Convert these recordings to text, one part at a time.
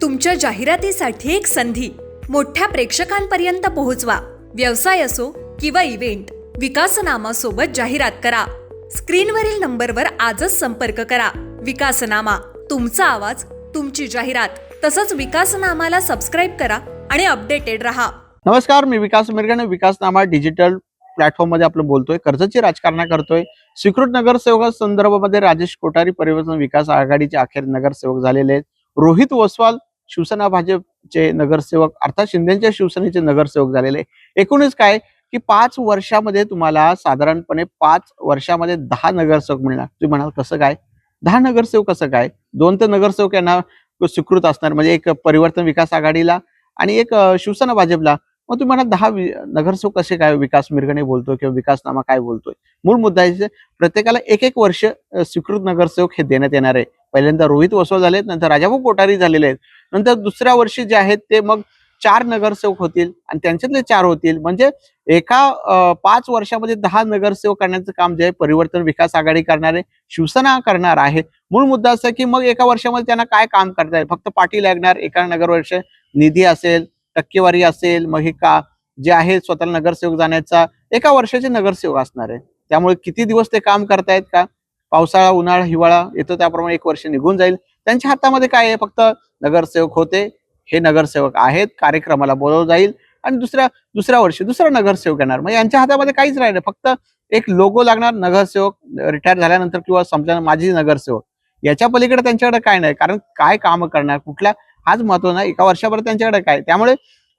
तुमच्या जाहिरातीसाठी एक संधी मोठ्या प्रेक्षकांपर्यंत पोहोचवा. व्यवसाय असो किंवा इव्हेंट, विकासनामा सोबत जाहिरात करा. स्क्रीनवरील नंबरवर आजच संपर्क करा. विकासनामा, तुमचा आवाज, तुमची जाहिरात. तसंच विकासनामाला सबस्क्राईब करा आणि अपडेटेड रहा. नमस्कार, मी विकास मिरगणे. विकासनामा डिजिटल प्लॅटफॉर्म मध्ये आपलं बोलतोय. कर्जतची राजकारण करतोय. स्वीकृत नगरसेवक संदर्भामध्ये राजेश कोठारी परिवर्तन विकास आघाडीचे अखेर नगरसेवक झालेले आहेत. रोहित वसवाल शिवसेना भाजपचे नगरसेवक अर्थात शिंदेच्या शिवसेनेचे नगरसेवक झालेले. एकूणच काय की 5 वर्षामध्ये तुम्हाला साधारणपणे 5 वर्षामध्ये 10 नगरसेवक मिळणार. तुम्ही म्हणाल कसं काय 10 नगरसेवक, कसं काय? 2 तर नगरसेवक यांना स्वीकृत असणार, म्हणजे एक परिवर्तन विकास आघाडीला आणि एक शिवसेना भाजपला. मग तुम्ही म्हणा 10 नगरसेवक कसे काय? विकास मिरगणे बोलतोय किंवा विकासनामा काय बोलतोय? मूळ मुद्दा आहे प्रत्येकाला एक वर्ष स्वीकृत नगरसेवक हे देण्यात येणार आहे. पहिल्यांदा रोहित वसवाल झालेत, नंतर राजाभाऊ कोठारी झालेले आहेत, नंतर दुसऱ्या वर्षी जे आहेत ते मग 4 नगरसेवक होतील आणि त्यांच्यातले 4 होतील. म्हणजे एका 5 वर्षामध्ये 10 नगरसेवक करण्याचं काम जे आहे परिवर्तन विकास आघाडी करणार आहे, शिवसेना करणार आहे. मूळ मुद्दा असा की मग एका वर्षामध्ये त्यांना काय काम करता येईल? फक्त पाठी लागणार एका नगरवर्ष, निधी असेल, टक्केवारी असेल, मग हे का जे आहे स्वतःला नगरसेवक जाण्याचा एका वर्षाचे नगरसेवक असणार आहे. त्यामुळे किती दिवस ते काम करतायत का? पावसाळा, उन्हाळा, हिवाळा येतो त्याप्रमाणे 1 वर्ष निघून जाईल. त्यांच्या हातामध्ये काय आहे? फक्त नगरसेवक होते, हे नगरसेवक आहेत, कार्यक्रमाला बोलवलं जाईल आणि दुसऱ्या वर्षी दुसरा नगरसेवक येणार. मग यांच्या हातामध्ये काहीच राहिलं, फक्त एक लोगो लागणार, नगरसेवक रिटायर झाल्यानंतर किंवा संपल्यानंतर माझी नगरसेवक. याच्या पलीकडे त्यांच्याकडे काय नाही, कारण काय काम करणार, कुठल्या, हाच महत्व नाही. एका वर्षाभर त्यांच्याकडे काय. त्यामुळे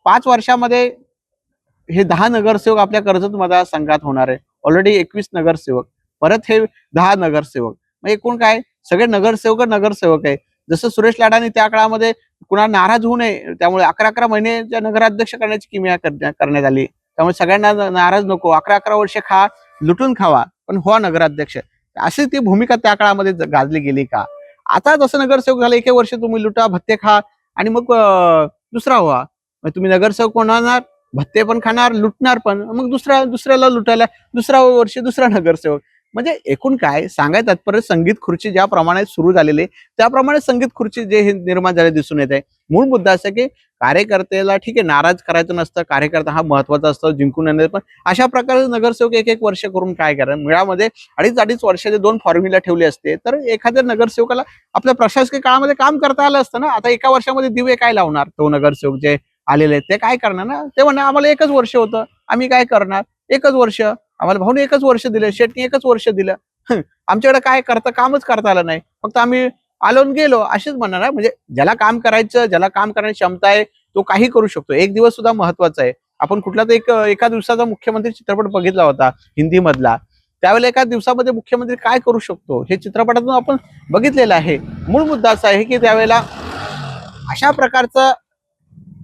5 वर्षामध्ये हे 10 नगरसेवक आपल्या कर्जत मतदारसंघात होणार आहे. ऑलरेडी 21 नगरसेवक, परत हे 10 नगरसेवक, मग एकूण काय सगळे नगरसेवक आहे. जसं सुरेश लाडांनी त्या काळामध्ये कुणा नाराज होऊ नये त्यामुळे 11 महिने नगराध्यक्ष करण्याची किमया करण्यात आली. त्यामुळे सगळ्यांना नाराज नको, 11 वर्ष लुटून खावा पण हो नगराध्यक्ष, अशी ती भूमिका त्या काळामध्ये गाजली गेली का? आता जसं नगरसेवक झालं 1 वर्ष तुम्ही लुटा, भत्ते खा आणि मग दुसरा व्हा. मग तुम्ही नगरसेवक होणार, भत्ते पण खाणार, लुटणार पण, मग दुसऱ्याला लुटायला दुसरा वर्षी दुसरा नगरसेवक. म्हणजे एकूण काय सांगायचं तात्पर्य, संगीत खुर्ची ज्याप्रमाणे सुरू झालेली त्याप्रमाणे संगीत खुर्ची जे हे निर्माण झाले दिसून येत आहे. मूळ मुद्दा असा की कार्यकर्त्याला ठीक आहे नाराज करायचं नसतं, कार्यकर्ता हा महत्वाचा असतो, जिंकून येणार. पण अशा प्रकारे नगरसेवक 1 वर्ष करून काय करा? मुळामध्ये 2.5 वर्षाचे 2 फॉर्म्युला ठेवले असते तर एखाद्या नगरसेवकाला आपल्या प्रशासकीय काळामध्ये काम करता आलं असतं ना. आता 1 वर्षामध्ये दिवे काय लावणार? तो नगरसेवक जे आलेले ते काय करणार ना? ते म्हणणार आम्हाला 1 वर्ष होतं, आम्ही काय करणार? 1 वर्ष आम्हाला भाऊने 1 वर्ष दिलं, शेटनी 1 वर्ष दिलं, आमच्याकडे काय कामच करता आलं नाही, फक्त आम्ही आलो गेलो, असेच म्हणणार आहे. म्हणजे ज्याला काम करायचं, ज्याला काम करण्याची क्षमता आहे तो काही करू शकतो. 1 दिवस सुद्धा महत्वाचा आहे. आपण कुठला तर एका दिवसाचा मुख्यमंत्री चित्रपट बघितला होता हिंदी मधला, त्यावेळेला 1 दिवसामध्ये मुख्यमंत्री काय करू शकतो हे चित्रपटातून आपण बघितलेलं आहे. मूळ मुद्दा असा आहे की त्यावेळेला अशा प्रकारचं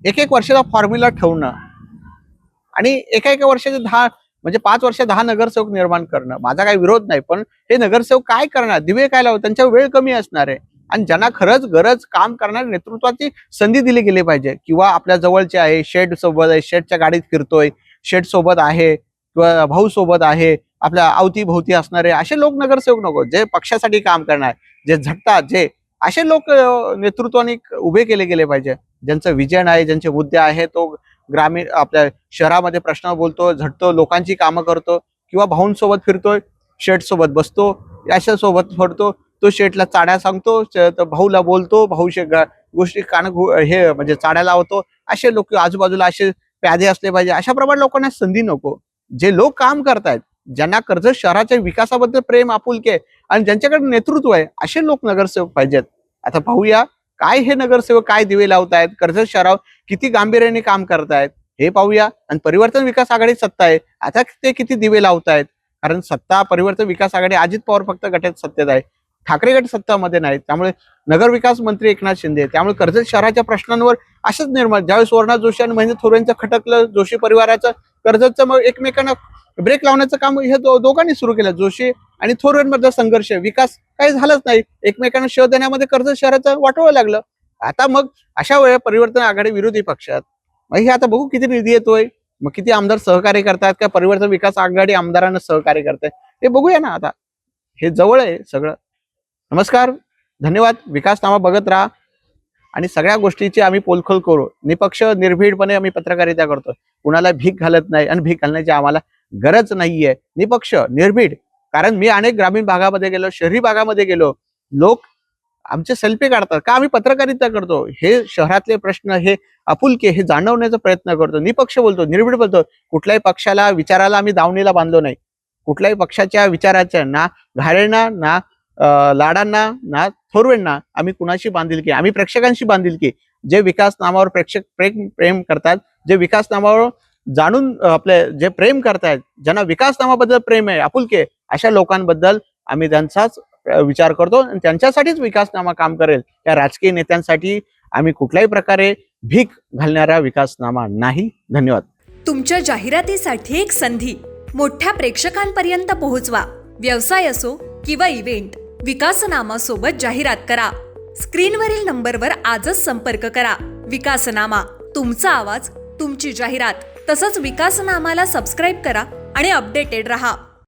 1 वर्षाचा फॉर्म्युला ठेवणं आणि एका वर्षाचे 10 म्हणजे 5 वर्ष 10 नगरसेवक निर्माण करणं, माझा काही विरोध नाही. पण हे नगरसेवक काय करणार? दिवे काय लावतात? त्यांच्या वेळ कमी असणार आहे आणि ज्यांना खरंच गरज काम करणाऱ्या नेतृत्वाची संधी दिली गेली पाहिजे. किंवा आपल्या जवळचे आहे, शेठ सोबत आहे, शेठच्या गाडीत फिरतोय, शेठ सोबत आहे किंवा भाऊ सोबत आहे, आपल्या अवतीभोवती असणारे असे लोक नगरसेवक नको. जे पक्षासाठी काम करणार, जे झटतात, जे असे लोक नेतृत्वाने उभे केले गेले पाहिजे. ज्यांचं विजन आहे, ज्यांचे मुद्दे आहे, तो ग्रामीण आपल्या शहरामध्ये प्रश्न बोलतो, झटतो, लोकांची कामं करतो. किंवा भाऊंसोबत फिरतोय, शेठ सोबत बसतो, अशा सोबत फडतो, तो शेठला चाड्या सांगतो, भाऊला बोलतो, भाऊ गोष्टी हे म्हणजे चाड्या लावतो. असे लोक आजूबाजूला असे प्यादे असले पाहिजे. अशा प्रमाणे लोकांना संधी नको. जे लोक काम करतायत, ज्यांना कर्जत शहराच्या विकासाबद्दल प्रेम, आपुलके आणि ज्यांच्याकडे नेतृत्व आहे, असे लोक नगरसेवक पाहिजेत. आता पाहूया काय हे नगरसेवक काय दिवे लावतायत, कर्जत शहरावर किती गांभीर्याने काम करतायत हे पाहूया. आणि परिवर्तन विकास आघाडी सत्ता आहे, आता ते किती दिवे लावतायत? कारण सत्ता परिवर्तन विकास आघाडी अजित पवार फक्त गटात सत्तेत आहे, ठाकरे गट सत्तामध्ये नाही. त्यामुळे नगर विकास मंत्री एकनाथ शिंदे, त्यामुळे कर्जत शहराच्या प्रश्नांवर असेच निर्माण, ज्यावेळेस सुवर्णा जोशी आणि महेंद्र थोरेंचं खटकलं, जोशी परिवाराचं, कर्जतचं, मग एकमेकांना ब्रेक लावण्याचं काम हे दोघांनी सुरू केलं. जोशी आणि थोरांमधला संघर्ष, विकास काही झालंच नाही, एकमेकांना शोध देण्यामध्ये कर्जत शहराचं वाटवं लागलं. आता मग अशा वेळेला परिवर्तन आघाडी विरोधी पक्षात, मग हे आता बघू किती निधी येतोय, मग किती आमदार सहकार्य करतात का परिवर्तन विकास आघाडी आमदारांना सहकार्य करताय हे बघूया ना. आता हे जवळ आहे सगळं. नमस्कार, धन्यवाद. विकासनामा बघत राहा. आणि सगळ्या गोष्टीची आम्ही पोलखोल करू. निपक्ष निर्भीडपणे आम्ही पत्रकारिता करतो. कुणाला भीक घालत नाही आणि भीक घालण्याची आम्हाला गरज नाहीये. निपक्ष निर्भीड. कारण मी अनेक ग्रामीण भागामध्ये गेलो, शहरी भागामध्ये गेलो. लोक आमचे सेल्फी काढतात का आम्ही पत्रकारिता करतो. हे शहरातले प्रश्न, हे आपुलके, हे जाणवण्याचा प्रयत्न करतो. निपक्ष बोलतो, निर्भीड बोलतो. कुठल्याही पक्षाला, विचाराला आम्ही दावणीला बांधलो नाही. कुठल्याही पक्षाच्या विचाराच्या ना घारेंना, ना लाडांना, ना थोरवेंना आम्ही कुणाशी बांधिलकी, आम्ही प्रेक्षकांशी बांधिलकी. जे विकास नामावर प्रेक्षक प्रेम करतात, जे विकास नामावर जाणून आपले जे प्रेम करतायत, ज्यांना विकास नामाबद्दल प्रेम आहे, आपुलके, अशा लोकांबद्दल आम्ही त्यांचाच विचार करतो आणि त्यांच्यासाठीच विकासनामा काम करेल. त्या राजकीय नेत्यांसाठी आम्ही कुठल्याही प्रकारे भीक घालणारा विकासनामा नाही. धन्यवाद. तुमच्या जाहिरातीसाठी एक संधी मोठ्या प्रेक्षकांपर्यंत पोहोचवा. व्यवसाय असो किंवा इव्हेंट, विकासनामा सोबत जाहिरात करा. स्क्रीनवरील नंबरवर आजच संपर्क करा. विकासनामा, तुमचा आवाज, तुमची जाहिरात. तसंच विकासनामाला सबस्क्राईब करा आणि अपडेटेड रहा.